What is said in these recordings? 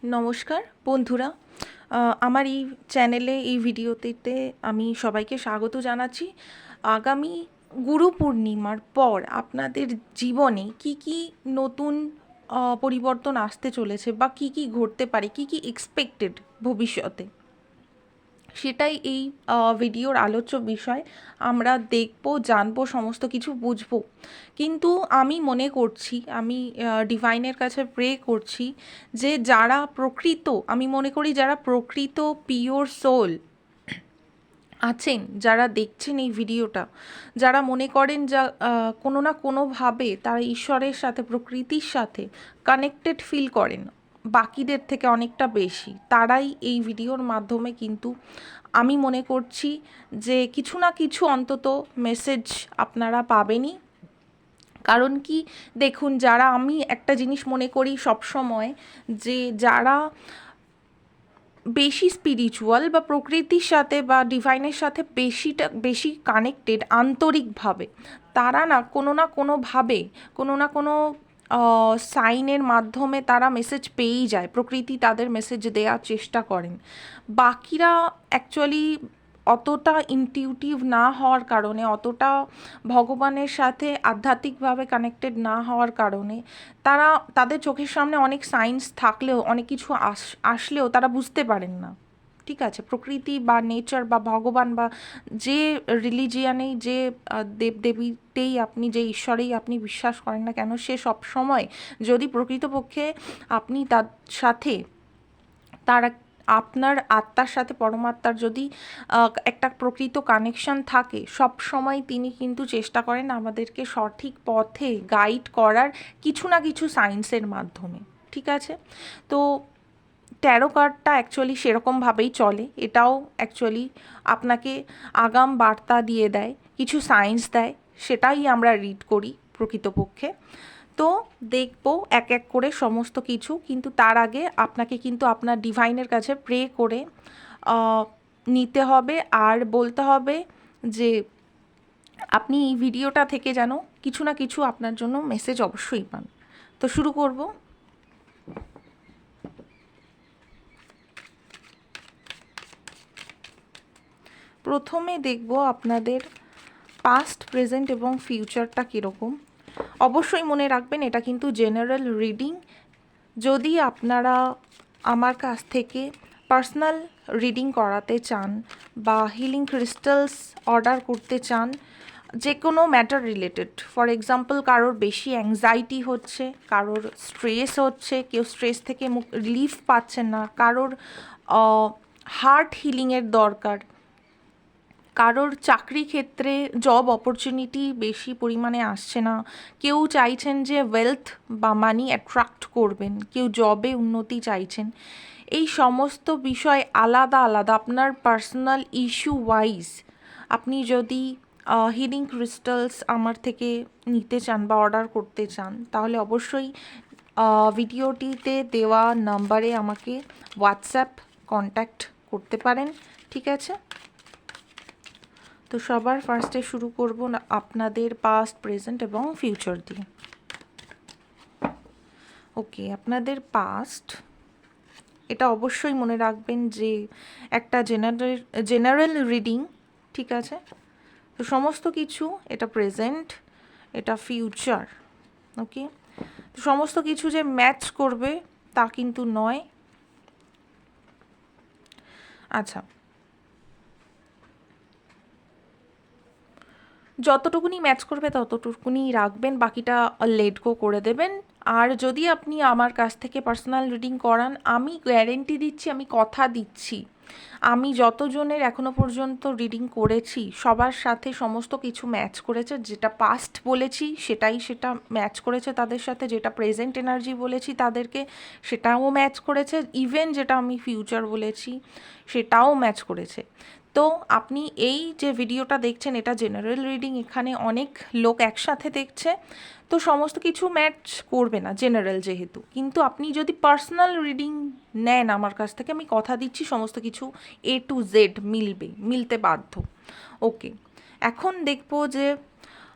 নমস্কার বন্ধুরা, আমার এই চ্যানেলে এই ভিডিওতে আমি সবাইকে স্বাগত জানাচ্ছি। আগামী গুরু পূর্ণিমার পর আপনাদের জীবনে কি কি নতুন পরিবর্তন আসতে চলেছে বা কি কি ঘটতে পারে, কি কি এক্সপেক্টেড ভবিষ্যতে, সেটাই এই ভিডিওর আলোচ্য বিষয়। আমরা দেখব, জানবো, সমস্ত কিছু বুঝবো। কিন্তু আমি মনে করছি, আমি ডিভাইনের কাছে প্রে করছি যে যারা প্রকৃত, আমি মনে করি যারা প্রকৃত পিওর সোল আছেন, যারা দেখছেন এই ভিডিওটা, যারা মনে করেন যা কোনো না কোনোভাবে তারা ঈশ্বরের সাথে, প্রকৃতির সাথে কানেক্টেড ফিল করেন বাকিদের থেকে অনেকটা বেশি, তারাই এই ভিডিওর মাধ্যমে কিন্তু আমি মনে করছি যে কিছু না কিছু অন্তত মেসেজ আপনারা পাবেনই। কারণ কি, দেখুন, যারা, আমি একটা জিনিস মনে করি সবসময়, যে যারা বেশি স্পিরিচুয়াল বা প্রকৃতির সাথে বা ডিভাইনের সাথে বেশি কানেক্টেড আন্তরিকভাবে, তারা না কোনোভাবে, কোনো না কোনো সাইনের মাধ্যমে তারা মেসেজ পেয়েই যায়, প্রকৃতি তাদের মেসেজ দেওয়ার চেষ্টা করেন। বাকিরা অ্যাকচুয়ালি অতটা ইনটিউটিভ না হওয়ার কারণে, অতটা ভগবানের সাথে আধ্যাত্মিকভাবে কানেক্টেড না হওয়ার কারণে, তারা, তাদের চোখের সামনে অনেক সায়েন্স থাকলেও, অনেক কিছু আসলেও তারা বুঝতে পারেন না। ঠিক আছে, প্রকৃতি বা নেচার বা ভগবান বা যে রিলিজিয়ানেই, যে দেবদেবীতেই আপনি, যে ঈশ্বরেই আপনি বিশ্বাস করেন না কেন, সে সব সময়, যদি প্রকৃতপক্ষে আপনি তার সাথে, তার আপনার আত্মার সাথে, পরমাত্মার যদি একটা প্রকৃত কানেকশন থাকে, সব সময় তিনি কিন্তু চেষ্টা করেন আমাদেরকে সঠিক পথে গাইড করার, কিছু না কিছু সায়েন্সের মাধ্যমে। ঠিক আছে, তো ট্যারো কার্ডটা অ্যাকচুয়ালি সেরকমভাবেই চলে। এটাও অ্যাকচুয়ালি আপনাকে আগাম বার্তা দিয়ে দেয়, কিছু সায়েন্স দেয়, সেটাই আমরা রিড করি প্রকৃতপক্ষে। তো দেখব এক এক করে সমস্ত কিছু, কিন্তু তার আগে আপনাকে কিন্তু আপনার ডিভাইনের কাছে প্রে করে নিতে হবে, আর বলতে হবে যে আপনি এই ভিডিওটা থেকে যেন কিছু না কিছু আপনার জন্য মেসেজ অবশ্যই পান। তো শুরু করব। প্রথমে দেখব আপনাদের পাস্ট, প্রেজেন্ট এবং ফিউচারটা কীরকম। অবশ্যই মনে রাখবেন, এটা কিন্তু জেনারেল রিডিং। যদি আপনারা আমার কাছ থেকে পার্সোনাল রিডিং করাতে চান বা হিলিং ক্রিস্টালস অর্ডার করতে চান, যে কোনো ম্যাটার রিলেটেড, ফর এক্সাম্পল কারোর বেশি অ্যাংজাইটি হচ্ছে, কারোর স্ট্রেস হচ্ছে, কেউ স্ট্রেস থেকে রিলিফ পাচ্ছেন না, কারোর হার্ট হিলিংয়ের দরকার, কারোর চাকরি ক্ষেত্রে জব অপরচুনিটি বেশি পরিমাণে আসছে না, কেউ চাইছেন যে ওয়েলথ বা মানি অ্যাট্রাক্ট করবেন, কেউ জবে উন্নতি চাইছেন, এই সমস্ত বিষয় আলাদা আলাদা আপনার পার্সোনাল ইস্যু ওয়াইজ আপনি যদি হিলিং ক্রিস্টালস আমার থেকে নিতে চান বা অর্ডার করতে চান, তাহলে অবশ্যই ভিডিওটিতে দেওয়া নাম্বারে আমাকে হোয়াটসঅ্যাপ কন্ট্যাক্ট করতে পারেন। ঠিক আছে, তো সবার ফার্স্টে শুরু করব না আপনাদের পাস্ট, প্রেজেন্ট এবং ফিউচার দিয়ে। ওকে, আপনাদের পাস্ট, এটা অবশ্যই মনে রাখবেন যে একটা জেনারেল রিডিং। ঠিক আছে, তো সমস্ত কিছু, এটা প্রেজেন্ট, এটা ফিউচার। ওকে, তো সমস্ত কিছু যে ম্যাচ করবে তা কিন্তু নয়। আচ্ছা, যতটুকুনি ম্যাচ করবে ততটুকুনি রাখবেন, বাকিটা লেট গো করে দেবেন। আর যদি আপনি আমার কাছ থেকে পার্সোনাল রিডিং করান, আমি গ্যারেন্টি দিচ্ছি, আমি কথা দিচ্ছি, আমি যতজনের এখনো পর্যন্ত রিডিং করেছি সবার সাথে সমস্ত কিছু ম্যাচ করেছে। যেটা পাস্ট বলেছি সেটা ম্যাচ করেছে তাদের সাথে, যেটা প্রেজেন্ট এনার্জি বলেছি তাদেরকে সেটাও ম্যাচ করেছে, ইভেন যেটা আমি ফিউচার বলেছি সেটাও ম্যাচ করেছে। তো আপনি এই যে ভিডিওটা দেখছেন, এটা জেনারেল রিডিং, এখানে অনেক লোক একসাথে দেখছে, তো সমস্ত কিছু ম্যাচ করবে না জেনারেল যেহেতু। কিন্তু আপনি যদি পার্সোনাল রিডিং নেন আমার কাছ থেকে, আমি কথা দিচ্ছি সমস্ত কিছু এ টু জেড মিলতে বাধ্য। ওকে, এখন দেখব যে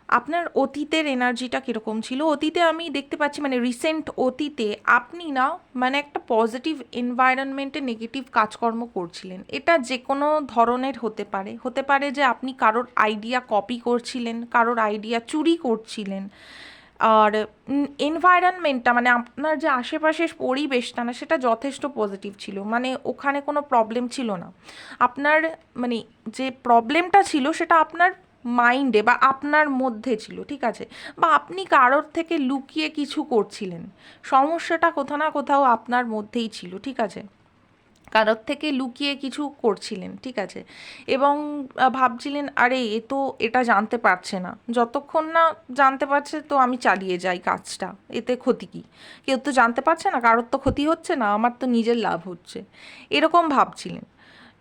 আপনার অতীতের এনার্জিটা কীরকম ছিল? অতীতে আমি দেখতে পাচ্ছি মানে রিসেন্ট অতীতে আপনি না মানে একটা পজিটিভ এনভায়রনমেন্টে নেগেটিভ কাজকর্ম করছিলেন। এটা যে কোনো ধরনের হতে পারে যে আপনি কারোর আইডিয়া কপি করছিলেন, কারোর আইডিয়া চুরি করছিলেন। আর এনভায়রনমেন্টটা মানে আপনার যে আশেপাশের পরিবেশটা না সেটা যথেষ্ট পজিটিভ ছিল, মানে ওখানে কোনো প্রবলেম ছিল না। আপনার মানে যে প্রবলেমটা ছিল সেটা আপনার মাইন্ডে বা আপনার মধ্যে ছিল, ঠিক আছে? বা আপনি কারোর থেকে লুকিয়ে কিছু করছিলেন, সমস্যাটা কোথাও না কোথাও আপনার মধ্যেই ছিল, ঠিক আছে? কারোর থেকে লুকিয়ে কিছু করছিলেন, ঠিক আছে? এবং ভাবছিলেন আরে এ তো এটা জানতে পারছে না, যতক্ষণ না জানতে পারছে তো আমি চালিয়ে যাই কাজটা, এতে ক্ষতি কী? কেউ তো জানতে পারছে না, কারোর তো ক্ষতি হচ্ছে না, আমার তো নিজের লাভ হচ্ছে, এরকম ভাবছিলেন,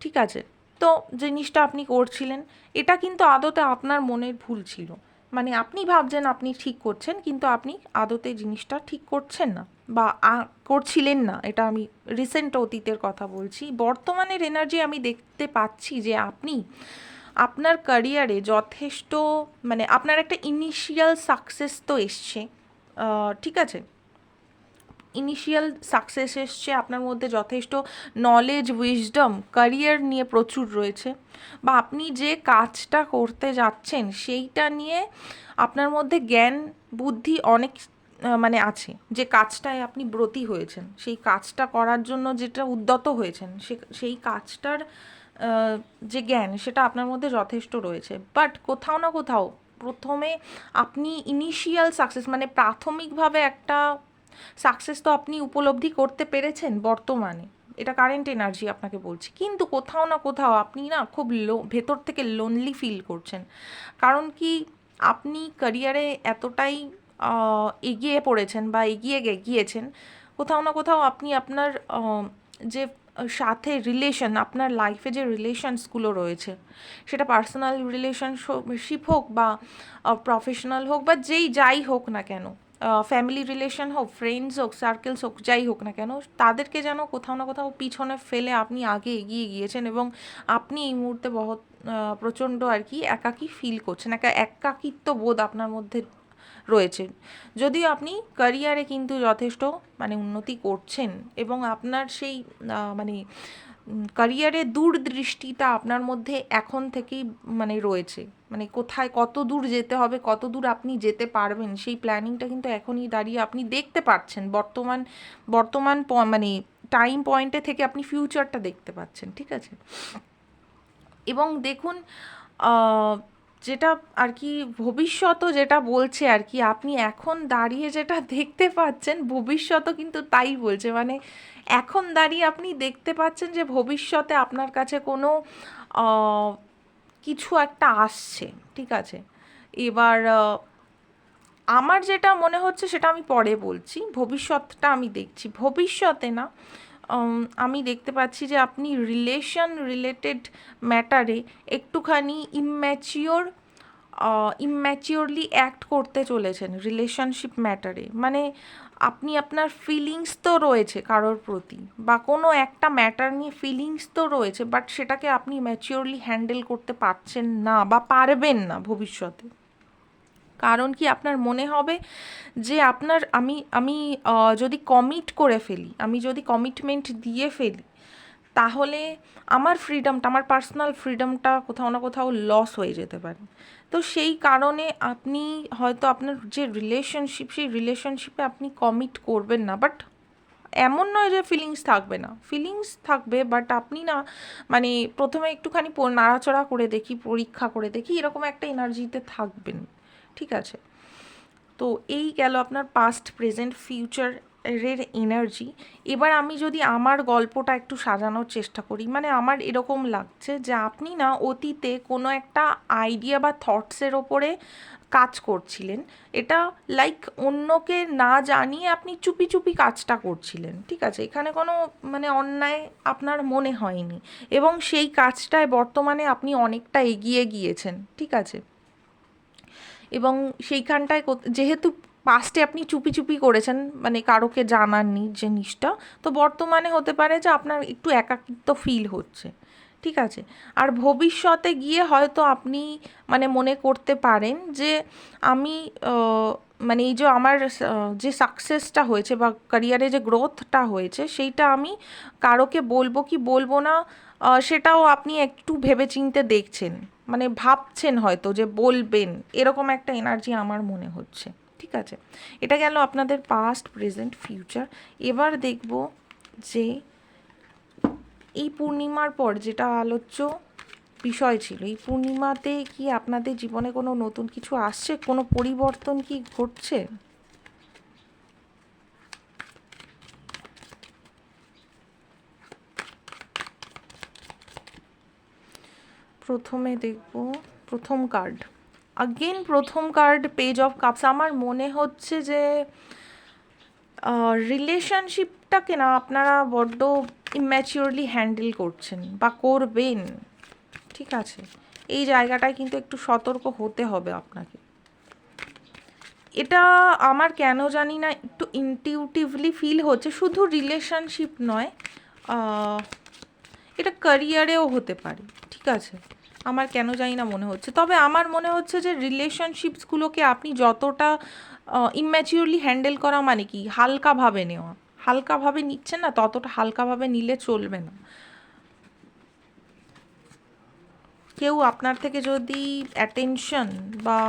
ঠিক আছে? তো জিনিসটা আপনি করছিলেন, এটা কিন্তু আদতে আপনার মনের ভুল ছিল। মানে আপনি ভাবছেন আপনি ঠিক করছেন, কিন্তু আপনি আদতে জিনিসটা ঠিক করছেন না বা করছিলেন না। এটা আমি রিসেন্ট অতীতের কথা বলছি। বর্তমানের এনার্জি আমি দেখতে পাচ্ছি যে আপনি আপনার ক্যারিয়ারে যথেষ্ট মানে আপনার একটা ইনিশিয়াল সাকসেস তো এসছে, ঠিক আছে? ইনিশিয়াল সাকসেস এসছে, আপনার মধ্যে যথেষ্ট নলেজ, উইজডম, ক্যারিয়ার নিয়ে প্রচুর রয়েছে, বা আপনি যে কাজটা করতে যাচ্ছেন সেইটা নিয়ে আপনার মধ্যে জ্ঞান বুদ্ধি অনেক মানে আছে। যে কাজটায় আপনি ব্রতী হয়েছেন, সেই কাজটা করার জন্য যেটা উদ্যত হয়েছেন, সেই কাজটার যে জ্ঞান সেটা আপনার মধ্যে যথেষ্ট রয়েছে। বাট কোথাও না কোথাও প্রথমে আপনি ইনিশিয়াল সাকসেস মানে প্রাথমিকভাবে একটা সাকসেস তো আপনি উপলব্ধি করতে পেরেছেন বর্তমানে, এটা কারেন্ট এনার্জি আপনাকে বলছি, কিন্তু কোথাও না কোথাও আপনি না খুব ভেতর থেকে লোনলি ফিল করছেন। কারণ কি, আপনি ক্যারিয়ারে এতটাই এগিয়ে পড়েছেন বা এগিয়ে গিয়েছেন, কোথাও না কোথাও আপনি আপনার যে সাথে রিলেশন, আপনার লাইফে যে রিলেশনসগুলো রয়েছে, সেটা পার্সোনাল রিলেশনশিপ হোক বা প্রফেশনাল হোক বা যাই হোক না কেন, ফ্যামিলি রিলেশন হোক, ফ্রেন্ডস হোক, সার্কেলস হোক, যাই হোক না কেন, তাদেরকে যেন কোথাও না কোথাও পিছনে ফেলে আপনি আগে এগিয়ে গিয়েছেন এবং আপনি এই মুহূর্তে প্রচণ্ড আর কি একাকী ফিল করছেন, একাকিত্ব বোধ আপনার মধ্যে রয়েছে। যদিও আপনি ক্যারিয়ারে কিন্তু যথেষ্ট মানে উন্নতি করছেন এবং আপনার সেই মানে ক্যারিয়ারে দূরদৃষ্টিটা আপনার মধ্যে এখন থেকেই মানে রয়েছে, মানে কোথায় কত দূর যেতে হবে, কত দূর আপনি যেতে পারবেন, সেই প্ল্যানিংটা কিন্তু এখনই দাঁড়িয়ে আপনি দেখতে পাচ্ছেন। বর্তমান মানে টাইম পয়েন্টে থেকে আপনি ফিউচারটা দেখতে পাচ্ছেন, ঠিক আছে? এবং দেখুন যেটা আর কি ভবিষ্যৎও যেটা বলছে আর কি, আপনি এখন দাঁড়িয়ে যেটা দেখতে পাচ্ছেন ভবিষ্যৎও কিন্তু তাই বলছে। মানে এখন দাঁড়িয়ে আপনি দেখতে পাচ্ছেন যে ভবিষ্যতে আপনার কাছে কোনো কিছু একটা আসছে, ঠিক আছে? এবার আমার যেটা মনে হচ্ছে সেটা আমি পরে বলছি, ভবিষ্যৎটা আমি দেখছি। ভবিষ্যতে না আমি দেখতে পাচ্ছি যে আপনি রিলেটেড ম্যাটারে একটুখানি ইম্যাচিওরলি অ্যাক্ট করতে চলেছেন রিলেশনশিপ ম্যাটারে। মানে আপনি আপনার ফিলিংস তো রয়েছে কারোর প্রতি, বা কোনো একটা ম্যাটার নিয়ে ফিলিংস তো রয়েছে, বাট সেটাকে আপনি ম্যাচিওরলি হ্যান্ডেল করতে পারছেন না বা পারবেন না ভবিষ্যতে। কারণ কি, আপনার মনে হবে যে আপনার আমি যদি কমিট করে ফেলি, আমি যদি কমিটমেন্ট দিয়ে ফেলি, তাহলে আমার পার্সোনাল ফ্রিডমটা কোথাও না কোথাও লস হয়ে যেতে পারে। তো সেই কারণে আপনি হয়তো আপনার যে সেই রিলেশনশিপে আপনি কমিট করবেন না। বাট এমন নয় যে ফিলিংস থাকবে না, ফিলিংস থাকবে, বাট আপনি না মানে প্রথমে একটুখানি নাড়াচড়া করে দেখি, পরীক্ষা করে দেখি, এরকম একটা এনার্জিতে থাকবেন, ঠিক আছে? তো এই গেল আপনার পাস্ট, প্রেজেন্ট, ফিউচারের এনার্জি। এবার আমি যদি আমার গল্পটা একটু সাজানোর চেষ্টা করি, মানে আমার এরকম লাগছে যে আপনি না অতীতে কোনো একটা আইডিয়া বা থটসের ওপরে কাজ করছিলেন, এটা লাইক অন্যকে না জানিয়ে আপনি চুপি চুপি কাজটা করছিলেন, ঠিক আছে? এখানে কোনো মানে অন্যায় আপনার মনে হয়নি এবং সেই কাজটায় বর্তমানে আপনি অনেকটা এগিয়ে গিয়েছেন, ঠিক আছে? এবং সেইখানটায় যেহেতু পাস্টে আপনি চুপি চুপি করেছেন, মানে কারোকে জানাননি জিনিসটা, তো বর্তমানে হতে পারে যে আপনার একটু একাকিত্ব ফিল হচ্ছে, ঠিক আছে। আর ভবিষ্যতে গিয়ে হয়তো আপনি মানে মনে করতে পারেন যে আমি মানে এই যে আমার যে সাকসেসটা হয়েছে বা ক্যারিয়ারে যে গ্রোথটা হয়েছে সেইটা আমি কারোকে বলবো কি বলবো না, সেটাও আপনি একটু ভেবেচিন্তে দেখছেন, মানে ভাবছেন হয়তো যে বলবেন, এরকম একটা এনার্জি আমার মনে হচ্ছে। ঠিক আছে, এটা গেল আপনাদের পাস্ট, প্রেজেন্ট, ফিউচার। এবার দেখব যে এই পূর্ণিমার পর যেটা আলোচ্য বিষয় ছিল, এই পূর্ণিমাতে কি আপনাদের জীবনে কোনো নতুন কিছু আসছে, কোনো পরিবর্তন কি ঘটছে? প্রথমে দেখব প্রথম কার্ড, আগেন প্রথম কার্ড পেজ অফ কাপস। আমার মনে হচ্ছে যে রিলেশনশিপটাকে না আপনারা বড্ড ইম্যাচিওরলি হ্যান্ডেল করছেন বা করবেন। ঠিক আছে, এই জায়গাটায় কিন্তু একটু সতর্ক হতে হবে আপনাকে। এটা আমার কেন জানি না একটু ইনটিউটিভলি ফিল হচ্ছে, শুধু রিলেশনশিপ নয়, এটা ক্যারিয়ারেও হতে পারে। ঠিক আছে, আমার কেন জানি না মনে হচ্ছে, তবে আমার মনে হচ্ছে যে রিলেশনশিপসগুলোকে আপনি যতটা ইম্যাচিওরলি হ্যান্ডেল করা মানে কি হালকাভাবে নেওয়া, হালকাভাবে নিচ্ছেন না, ততটা হালকাভাবে নিলে চলবে না। কেউ আপনার থেকে যদি অ্যাটেনশন বা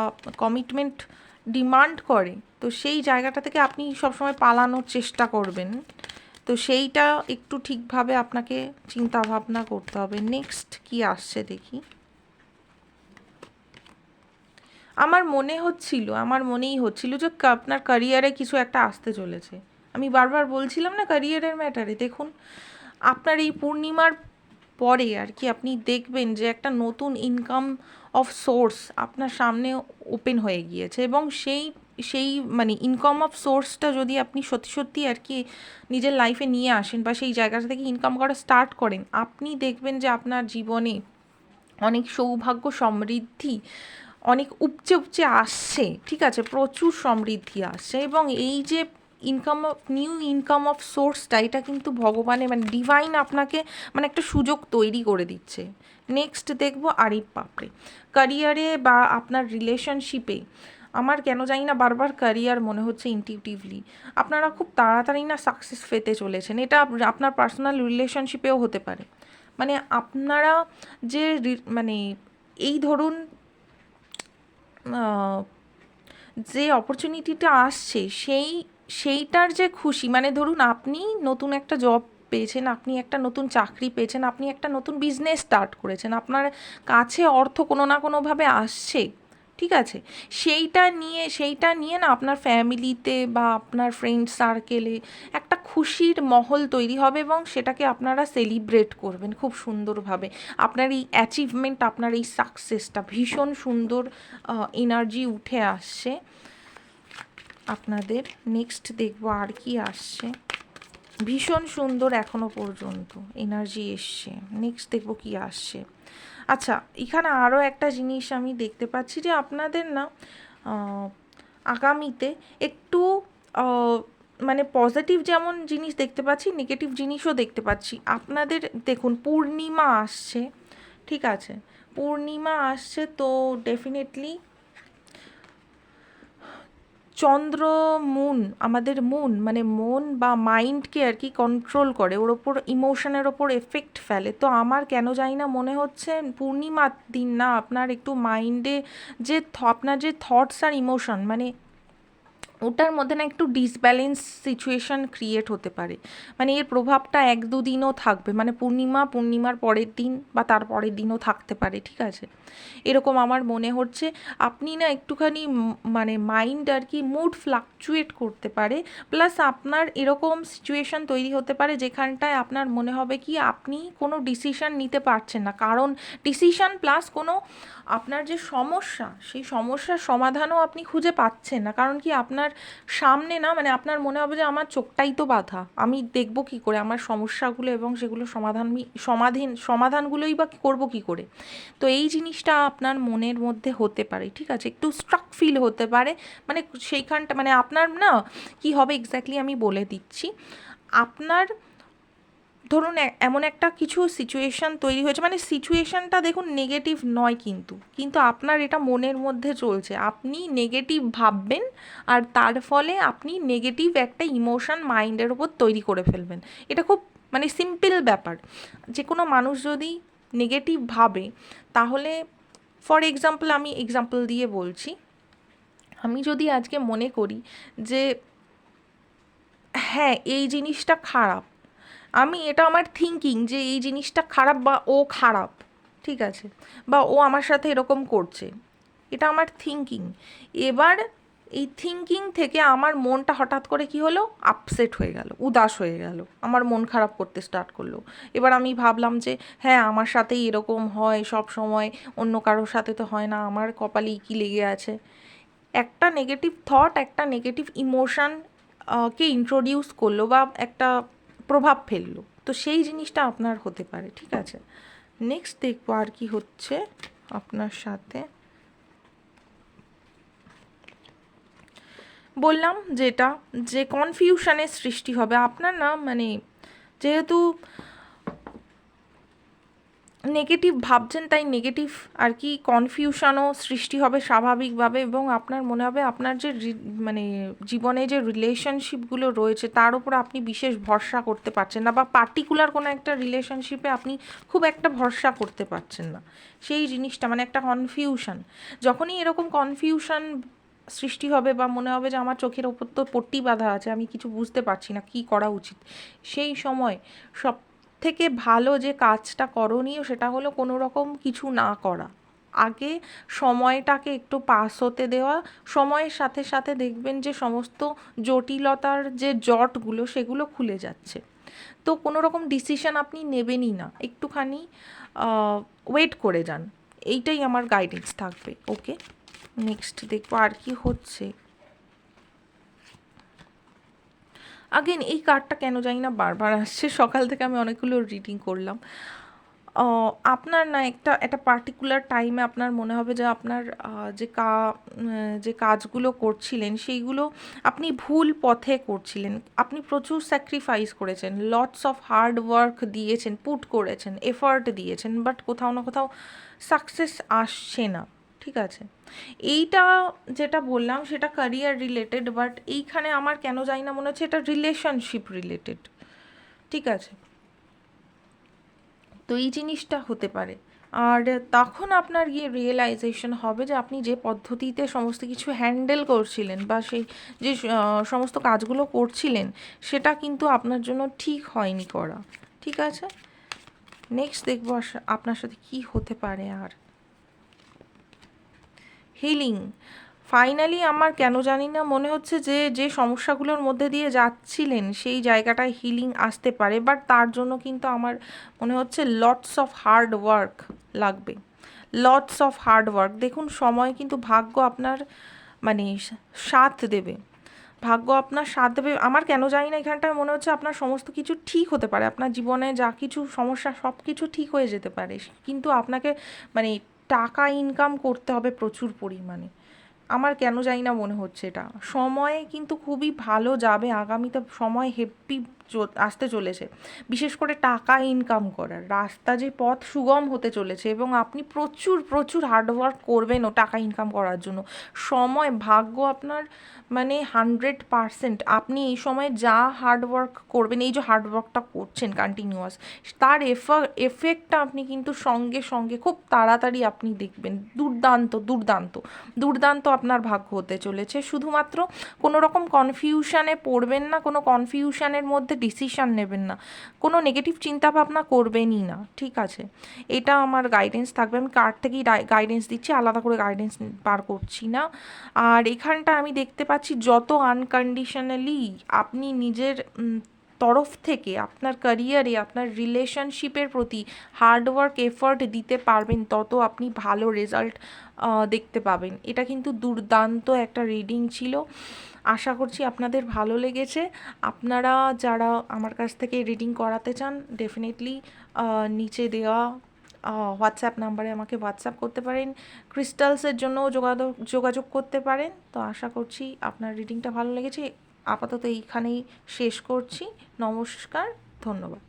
কমিটমেন্ট ডিমান্ড করে, তো সেই জায়গাটা থেকে আপনি সবসময় পালানোর চেষ্টা করবেন। তো সেইটা একটু ঠিকভাবে আপনাকে চিন্তা ভাবনা করতে হবে। নেক্সট কি আসছে দেখি। আমার মনেই হচ্ছিল যে আপনার ক্যারিয়ারে কিছু একটা আসতে চলেছে। আমি বারবার বলছিলাম না ক্যারিয়ারের ম্যাটারে, দেখুন আপনার এই পূর্ণিমার পরে আর কি আপনি দেখবেন যে একটা নতুন ইনকাম অফ সোর্স আপনার সামনে ওপেন হয়ে গিয়েছে, এবং সেই সেই মানে ইনকাম অফ সোর্সটা যদি আপনি সত্যি সত্যি আর কি নিজের লাইফে নিয়ে আসেন বা সেই জায়গাটা থেকে ইনকাম করা স্টার্ট করেন, আপনি দেখবেন যে আপনার জীবনে অনেক সৌভাগ্য, সমৃদ্ধি অনেক উপচে উপচে আসছে। ঠিক আছে, প্রচুর সমৃদ্ধি আসছে, এবং এই যে ইনকাম অফ ইনকাম অফ সোর্সটা, এটা কিন্তু ভগবানের মানে ডিভাইন আপনাকে মানে একটা সুযোগ তৈরি করে দিচ্ছে। নেক্সট দেখবো আরে বাপরে, ক্যারিয়ারে বা আপনার রিলেশনশিপে আমার কেন জানি না বারবার ক্যারিয়ার মনে হচ্ছে ইনটিউটিভলি আপনারা খুব তাড়াতাড়ি না সাকসেস পেতে চলেছেন। এটা আপনার পার্সোনাল রিলেশনশিপেও হতে পারে। মানে আপনারা যে মানে এই ধরুন যে অপরচুনিটিটা আসছে সেইটার যে খুশি, মানে ধরুন আপনি নতুন একটা জব পেয়েছেন, আপনি একটা নতুন চাকরি পেয়েছেন, আপনি একটা নতুন বিজনেস স্টার্ট করেছেন, আপনার কাছে অর্থ কোনো না কোনোভাবে আসছে। ঠিক আছে, সেইটা নিয়ে না আপনার ফ্যামিলিতে বা আপনার ফ্রেন্ড সার্কেলে একটা খুশির মহল তৈরি হবে, এবং সেটাকে আপনারা সেলিব্রেট করবেন খুব সুন্দরভাবে। আপনার এই অ্যাচিভমেন্ট, আপনার এই সাকসেসটা ভীষণ সুন্দর এনার্জি উঠে আসছে আপনাদের। নেক্সট দেখবো আর কি আসছে, ভীষণ সুন্দর এখনো পর্যন্ত এনার্জি এসছে। নেক্সট দেখবো কি আসছে। আচ্ছা, এখানে আরও একটা জিনিস আমি দেখতে পাচ্ছি যে আপনাদের না আগামীতে একটু মানে পজিটিভ যেমন জিনিস দেখতে পাচ্ছি, নেগেটিভ জিনিসও দেখতে পাচ্ছি আপনাদের। দেখুন পূর্ণিমা আসছে, ঠিক আছে, পূর্ণিমা আসছে, তো ডেফিনেটলি চন্দ্র, মুন, আমাদের মুন মানে মন বা মাইন্ডকে আর কি কন্ট্রোল করে, ওর ওপর ইমোশনের ওপর এফেক্ট ফেলে। তো আমার কেন জানি না মনে হচ্ছে পূর্ণিমার দিন না আপনার একটু মাইন্ডে যে আপনার যে থটস আর ইমোশন মানে ওটার মধ্যে না একটু ডিসব্যালেন্স সিচুয়েশন ক্রিয়েট হতে পারে। মানে এর প্রভাবটা 1-2 দিনও থাকবে, মানে পূর্ণিমার পরের দিন বা তার পরের দিনও থাকতে পারে। ঠিক আছে, এরকম আমার মনে হচ্ছে। আপনি না একটুখানি মানে মাইন্ড আর কি মুড ফ্লাকচুয়েট করতে পারে, প্লাস আপনার এরকম সিচুয়েশন তৈরি হতে পারে যেখানটায় আপনার মনে হবে কি আপনি কোনো ডিসিশন নিতে পারছেন না, কারণ ডিসিশন প্লাস কোনো আপনার যে সমস্যা সেই সমস্যার সমাধানও আপনি খুঁজে পাচ্ছেন না। কারণ কি আপনার সামনে না মানে আপনার মনে হবে যে আমার চোখটাই তো বাঁধা, আমি দেখব কী করে আমার সমস্যাগুলো এবং সেগুলো সমাধানগুলোই বা করবো কী করে। তো এই জিনিসটা আপনার মনের মধ্যে হতে পারে। ঠিক আছে, একটু স্ট্রাক ফিল হতে পারে, মানে সেইখানটা মানে আপনার না কি হবে এক্স্যাক্টলি আমি বলে দিচ্ছি। আপনার ধরুন এমন একটা কিছু সিচুয়েশান তৈরি হয়েছে, মানে সিচুয়েশানটা দেখুন নেগেটিভ নয়, কিন্তু আপনার এটা মনের মধ্যে চলছে, আপনি নেগেটিভ ভাববেন আর তার ফলে আপনি নেগেটিভ একটা ইমোশন মাইন্ডের ওপর তৈরি করে ফেলবেন। এটা খুব মানে সিম্পল ব্যাপার। যে কোনো মানুষ যদি নেগেটিভ ভাবে, তাহলে ফর এক্সাম্পল, আমি এক্সাম্পল দিয়ে বলছি, আমি যদি আজকে মনে করি যে হ্যাঁ এই জিনিসটা খারাপ, আমি এটা আমার থিঙ্কিং যে এই জিনিসটা খারাপ বা ও খারাপ, ঠিক আছে, বা ও আমার সাথে এরকম করছে, এটা আমার থিঙ্কিং। এবার এই থিঙ্কিং থেকে আমার মনটা হঠাৎ করে কি হলো, আপসেট হয়ে গেল, উদাস হয়ে গেল, আমার মন খারাপ করতে স্টার্ট করলো। এবার আমি ভাবলাম যে হ্যাঁ আমার সাথেই এরকম হয় সব সময়, অন্য কারোর সাথে তো হয় না, আমার কপালেই কি লেগে আছে। একটা নেগেটিভ থট, একটা নেগেটিভ ইমোশান কে ইন্ট্রোডিউস করলো বা একটা প্রভাব ফেললো, তো সেই জিনিসটা আপনার হতে পারে, ঠিক আছে। নেক্সট দেখবো আর কি হচ্ছে আপনার সাথে। বললাম যেটা, যে কনফিউশনের সৃষ্টি হবে আপনার, না মানে যেহেতু নেগেটিভ ভাবছেন তাই নেগেটিভ আর কি কনফিউশনও সৃষ্টি হবে স্বাভাবিকভাবে, এবং আপনার মনে হবে আপনার যে মানে জীবনে যে রিলেশনশিপগুলো রয়েছে তার উপর আপনি বিশেষ ভরসা করতে পারছেন না, বা পার্টিকুলার কোনো একটা রিলেশনশিপে আপনি খুব একটা ভরসা করতে পারছেন না, সেই জিনিসটা মানে একটা কনফিউশন। যখনই এরকম কনফিউশন সৃষ্টি হবে বা মনে হবে যে আমার চোখের ওপর তো পট্টি বাঁধা আছে, আমি কিছু বুঝতে পারছি না কী করা উচিত, সেই সময় সব থেকে ভালো যে কাজটা করণীয় সেটা হলো কোনো রকম কিছু না করা, আগে সময়টাকে একটু পাস হতে দেওয়া। সময়ের সাথে সাথে দেখবেন যে সমস্ত জটিলতার যে জটগুলো সেগুলো খুলে যাচ্ছে। তো কোনো রকম ডিসিশন আপনি নেবেনই না, একটুখানি ওয়েট করে যান, এইটাই আমার গাইডেন্স থাকবে। ওকে, নেক্সট দেখবো আর কি হচ্ছে। আগেন এই কার্ডটা কেন জানি না বারবার আসছে, সকাল থেকে আমি অনেকগুলো রিডিং করলাম। আপনার না একটা পার্টিকুলার টাইমে আপনার মনে হবে যে আপনার যে কাজগুলো করছিলেন সেইগুলো আপনি ভুল পথে করছিলেন, আপনি প্রচুর স্যাক্রিফাইস করেছেন, লটস অফ হার্ড ওয়ার্ক দিয়েছেন, পুট করেছেন, এফার্ট দিয়েছেন, বাট কোথাও না কোথাও সাকসেস আসছে না, ঠিক আছে। এইটা যেটা বললাম সেটা ক্যারিয়ার রিলেটেড, বাট এইখানে আমার কেন জানি না মনে হচ্ছে এটা রিলেশনশিপ রিলেটেড, ঠিক আছে। তো এই জিনিসটা হতে পারে, আর তখন আপনার গিয়ে রিয়েলাইজেশন হবে যে আপনি যে পদ্ধতিতে সমস্ত কিছু হ্যান্ডেল করছিলেন বা সেই যে সমস্ত কাজগুলো করছিলেন সেটা কিন্তু আপনার জন্য ঠিক হয়নি করা, ঠিক আছে। নেক্সট দেখবো আপনার সাথে কি হতে পারে। আর হিলিং, ফাইনালি আমার কেন জানি না মনে হচ্ছে যে যে সমস্যাগুলোর মধ্যে দিয়ে যাচ্ছিলেন সেই জায়গাটায় হিলিং আসতে পারে, বাট তার জন্য কিন্তু আমার মনে হচ্ছে লটস অফ হার্ড ওয়ার্ক লাগবে, লটস অফ হার্ড ওয়ার্ক। দেখুন সময় কিন্তু ভাগ্য আপনার মানে সাথ দেবে, ভাগ্য আপনার সাথ দেবে। আমার কেন জানি না এখানটায় মনে হচ্ছে আপনার সমস্ত কিছু ঠিক হতে পারে, আপনার জীবনে যা কিছু সমস্যা সব কিছু ঠিক হয়ে যেতে পারে, কিন্তু আপনাকে মানে টাকা ইনকাম করতে হবে প্রচুর পরিমাণে। আমার কেন জানি না মনে হচ্ছে এটা সময় কিন্তু খুবই ভালো যাবে, আগামীতে সময় হেভি আসতে চলেছে, বিশেষ করে টাকা ইনকাম করার রাস্তা যে পথ সুগম হতে চলেছে, এবং আপনি প্রচুর প্রচুর হার্ডওয়ার্ক করবেনও টাকা ইনকাম করার জন্য। সময় ভাগ্য আপনার মানে 100%, আপনি এই সময় যা হার্ডওয়ার্ক করবেন, এই যে হার্ডওয়ার্কটা করছেন কন্টিনিউয়াস, তার এফেক্টটা আপনি কিন্তু সঙ্গে সঙ্গে খুব তাড়াতাড়ি আপনি দেখবেন, দুর্দান্ত দুর্দান্ত দুর্দান্ত আপনার ভাগ্য হতে চলেছে। শুধুমাত্র কোনো রকম কনফিউশনে পড়বেন না, কোনো কনফিউশনের মধ্যে ডিসিশান নেবেন না, কোনো নেগেটিভ চিন্তাভাবনা করবেনই না, ঠিক আছে। এটা আমার গাইডেন্স থাকবে, আমি কার্ড থেকেই গাইডেন্স দিচ্ছি, আলাদা করে গাইডেন্স বার করছি না। আর এখানটা আমি দেখতে পাচ্ছি যত আনকন্ডিশনালি আপনি নিজের তরফ থেকে আপনার ক্যারিয়ারে আপনার রিলেশনশিপের প্রতি হার্ডওয়ার্ক এফর্ট দিতে পারবেন, তত আপনি ভালো রেজাল্ট দেখতে পাবেন। এটা কিন্তু দুর্দান্ত একটা রিডিং ছিল, আশা করছি আপনাদের ভালো লেগেছে। আপনারা যারা আমার কাছ থেকে রিডিং করাতে চান ডেফিনেটলি নিচে দেওয়া হোয়াটসঅ্যাপ নাম্বারে আমাকে হোয়াটসঅ্যাপ করতে পারেন, ক্রিস্টালসের জন্যও যোগাযোগ করতে পারেন। তো আশা করছি আপনার রিডিংটা ভালো লেগেছে। আপাতত এইখানেই শেষ করছি। নমস্কার, ধন্যবাদ।